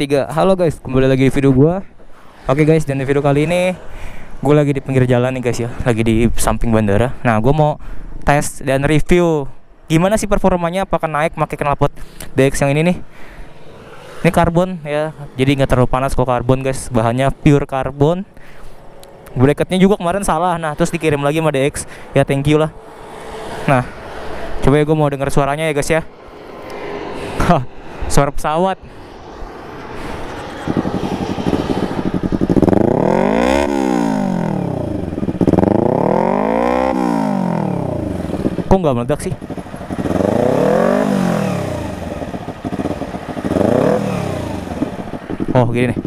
Tiga. Halo guys, kembali lagi di video gua. Oke guys, dan di video kali ini gue lagi di pinggir jalan nih guys ya, lagi di samping bandara. Nah, gue mau tes dan review gimana sih performanya, apakah naik pakai knalpot DX yang ini nih. Ini karbon ya, jadi nggak terlalu panas kok karbon guys, bahannya pure karbon. Bracketnya juga kemarin salah, nah terus dikirim lagi sama DX, ya thank you lah. Nah, coba ya gue mau denger suaranya ya guys ya. Suara pesawat. Kok nggak meledak sih? Oh gini nih.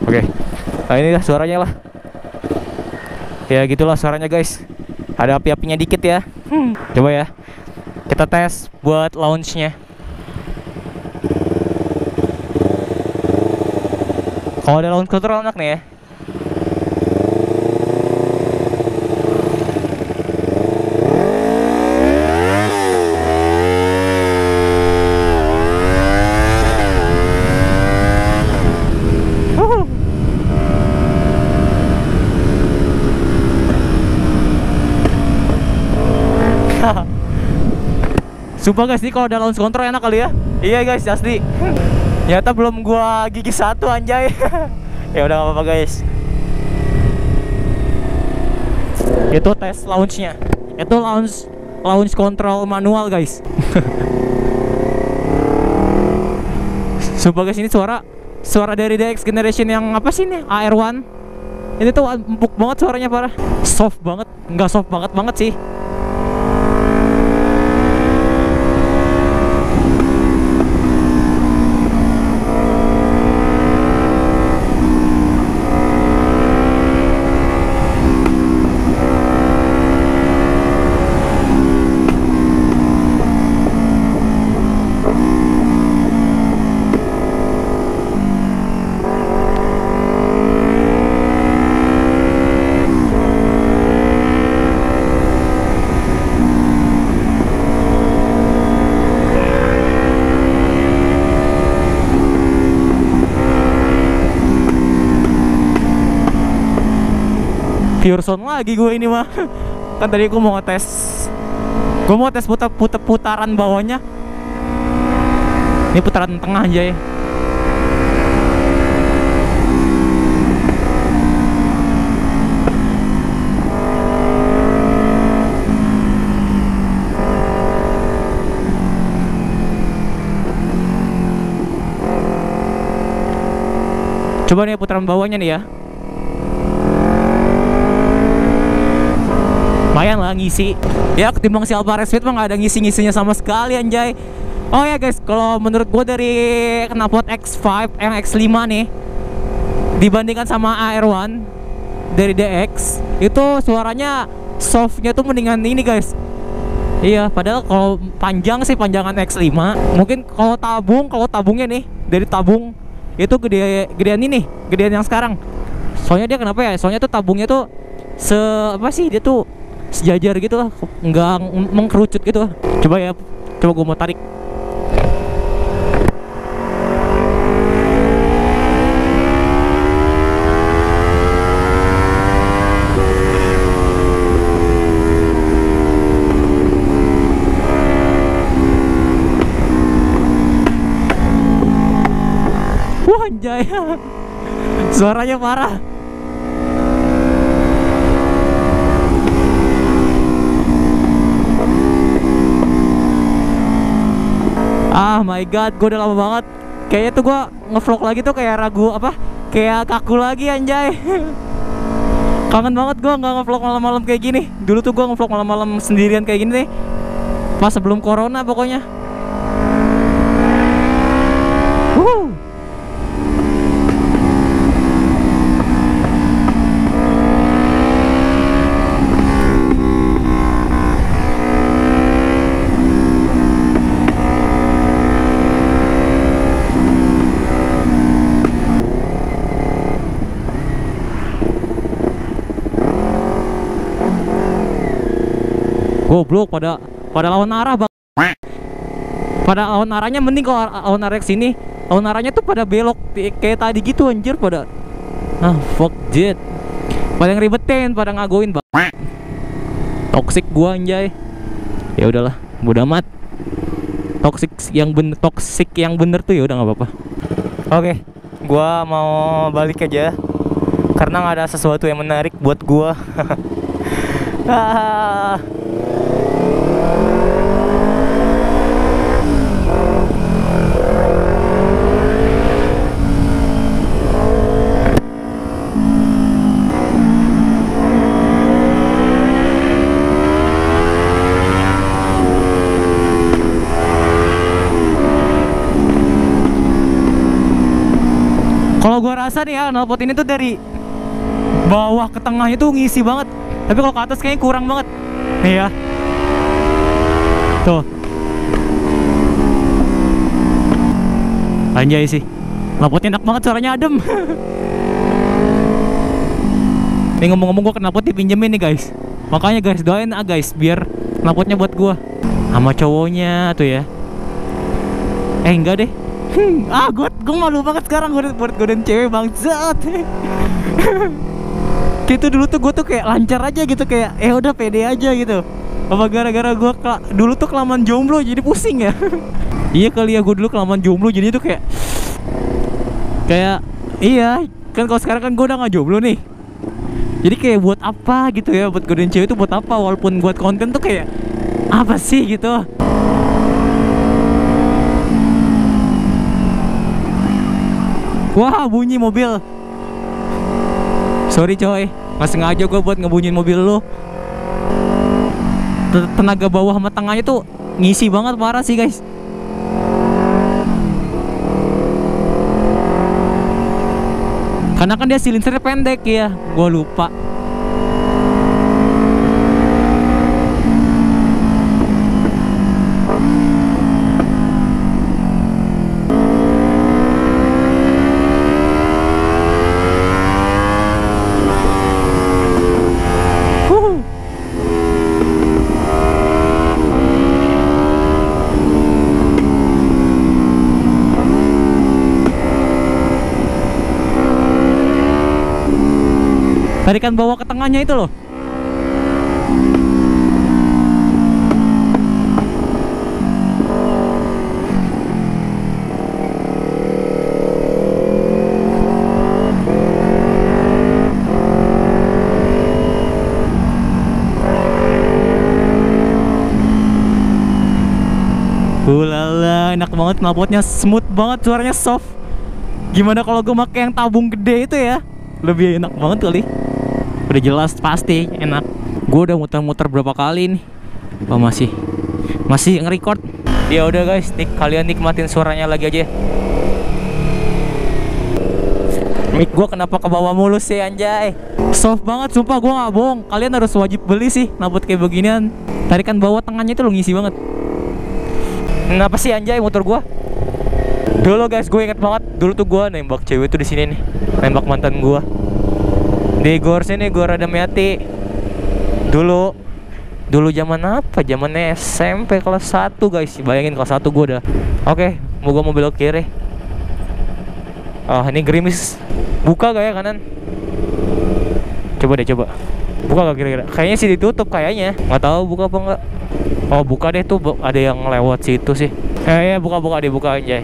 Oke, nah inilah suaranya lah. Ya gitulah suaranya guys. Ada api-apinya dikit ya. Coba ya, kita tes buat launchnya. Kalau ada launch control enak nih ya. Sumpah guys, nih kalau ada launch control enak kali ya. Iya guys, asli. Nyata belum gua gigi satu anjay. Ya udah gak apa-apa guys. Itu tes launchnya. Itu launch control manual guys. Sumpah guys, ini suara dari DX generation yang apa sih nih? AR1. Ini tuh empuk banget suaranya, parah. Soft banget, nggak soft banget sih. Pure sound lagi gue ini mah. Kan tadi gue mau ngetes putaran bawahnya. Ini putaran tengah aja ya. Coba nih putaran bawahnya nih ya. Lumayan lah ngisi. Ya ketimbang si Alfa Speed mah gak ada ngisi-ngisinya sama sekali anjay. Oh ya guys, kalau menurut gue dari knalpot X5 yang X5 nih dibandingkan sama AR1 dari DX, itu suaranya softnya tuh mendingan ini guys. Iya, padahal kalau panjang sih panjangan X5. Mungkin kalau tabungnya nih dari tabung itu gedean ini, gedean yang sekarang. Soalnya dia kenapa ya? Soalnya tuh tabungnya tuh apa sih, dia tuh sejajar gitu lah, nggak mengkerucut gitu. Coba ya, coba gue mau tarik. Wah anjay. Suaranya parah. Ah my god, gue udah lama banget. Kayaknya tuh gue ngevlog lagi tuh kayak ragu apa? Kayak kaku lagi anjay. Kangen banget gue nggak ngevlog malam-malam kayak gini. Dulu tuh gue ngevlog malam-malam sendirian kayak gini nih. Pas sebelum corona pokoknya. Goblok pada lawan arah bang. Pada lawan arahnya mending kalau lawan arah ke sini. Lawan arahnya tuh pada belok kayak tadi gitu anjir pada. Ah fuck jet. Pada ngeribetin, pada ngagoin bang. Toxic gua anjay. Ya udahlah, bodo amat. Toxic yang bener tuh ya udah nggak apa-apa. Oke, gua mau balik aja karena nggak ada sesuatu yang menarik buat gua. Kalau gua rasa nih ya, knalpot ini tuh dari bawah ke tengahnya tuh ngisi banget. Tapi kalau ke atas kayaknya kurang banget. Nih ya. Tuh. Anjay sih. Knalpotnya enak banget, suaranya adem. Nih ngomong-ngomong gua knalpot dipinjemin nih guys. Makanya guys doain guys biar knalpotnya buat gua sama cowoknya tuh ya. Enggak deh. Gue malu banget sekarang buat godain cewek bangsat. Gitu dulu tuh gue tuh kayak lancar aja gitu, kayak udah pede aja gitu. Apa gara-gara gue dulu tuh kelamaan jomblo jadi pusing ya? Iya kali ya, gue dulu kelamaan jomblo jadi tuh kayak iya kan, kalau sekarang kan gue udah gak jomblo nih. Jadi kayak buat apa gitu ya, buat godain cewek itu buat apa, walaupun buat konten tuh kayak apa sih gitu. Wah, bunyi mobil. Sorry coy, nggak sengaja gue buat ngebunyiin mobil lo. Tenaga bawah sama tengahnya tuh ngisi banget, parah sih guys. Karena kan dia silindernya pendek ya, gue lupa. Tarikan bawah ke tengahnya itu loh. Ulala, enak banget knalpotnya, smooth banget, suaranya soft. Gimana kalau gue pakai yang tabung gede itu ya? Lebih enak banget kali. Udah jelas pasti enak. Gue udah muter-muter berapa kali nih. Oh masih nge-record. Ya udah guys, kalian nikmatin suaranya lagi aja. Mic gue kenapa ke bawah mulu sih anjay? Soft banget sumpah, gue gak bohong. Kalian harus wajib beli sih knalpot kayak beginian. Tarikan bawah tengahnya itu lo ngisi banget. Kenapa sih anjay motor gue? Dulu guys, gue inget banget. Dulu tuh gue nembak cewek tuh di sini nih. Nembak mantan gue di gor sini, gor Adamyati. Dulu zaman apa? Zaman SMP kelas 1 guys. Bayangin kelas 1 gue udah. Oke, gue mau belok kiri. Ini gerimis. Buka gak ya kanan? Coba deh, coba. Buka gak kira-kira? Kayaknya sih ditutup kayaknya. Nggak tahu buka apa enggak. Oh, buka deh tuh. Ada yang lewat situ sih. Ya buka deh, buka aja.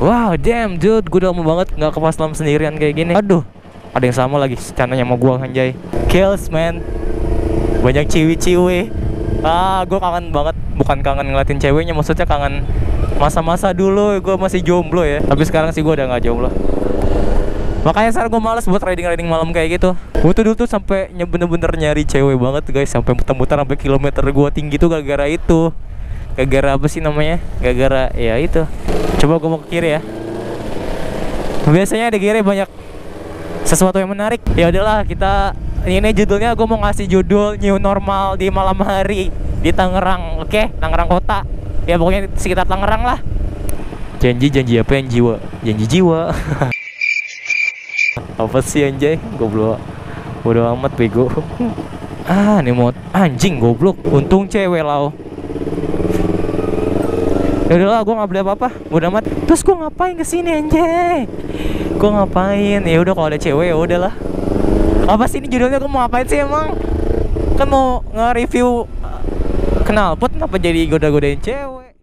Wow, damn dude, gue udah lama banget nggak ke Paslam sendirian kayak gini. Aduh, ada yang sama lagi cananya sama gua anjay. Kills man. Banyak ciwi-ciwi. Gue kangen banget. Bukan kangen ngeliatin ceweknya, maksudnya kangen masa-masa dulu gue masih jomblo ya. Tapi sekarang sih gue udah nggak jomblo. Makanya sekarang gue males buat riding malam kayak gitu. Gue tuh dulu tuh sampai bener-bener nyari cewek banget guys, sampai muter-muter sampai kilometer gue tinggi tuh gara-gara itu. Gara-gara apa sih namanya? Gara-gara ya itu. Coba gue mau ke kiri ya. Biasanya di kiri banyak sesuatu yang menarik. Ya udahlah, kita ini judulnya, gue mau ngasih judul New Normal di malam hari di Tangerang. Oke, Tangerang kota. Ya pokoknya sekitar Tangerang lah. Janji apa yang jiwa? Janji jiwa. Apa sih anjay? Goblok. Bodo amat bego. Ah, nih mod anjing goblok. Untung cewek lau. Ya udahlah, gue nggak beli apa-apa. Udah amat. Terus gue ngapain kesini anjay? Gue ngapain? Ya udah kalau ada cewek ya udahlah. Apa sih ini judulnya? Gue mau ngapain sih emang? Kan mau nge-review knalpot, kenapa jadi goda-godain cewek?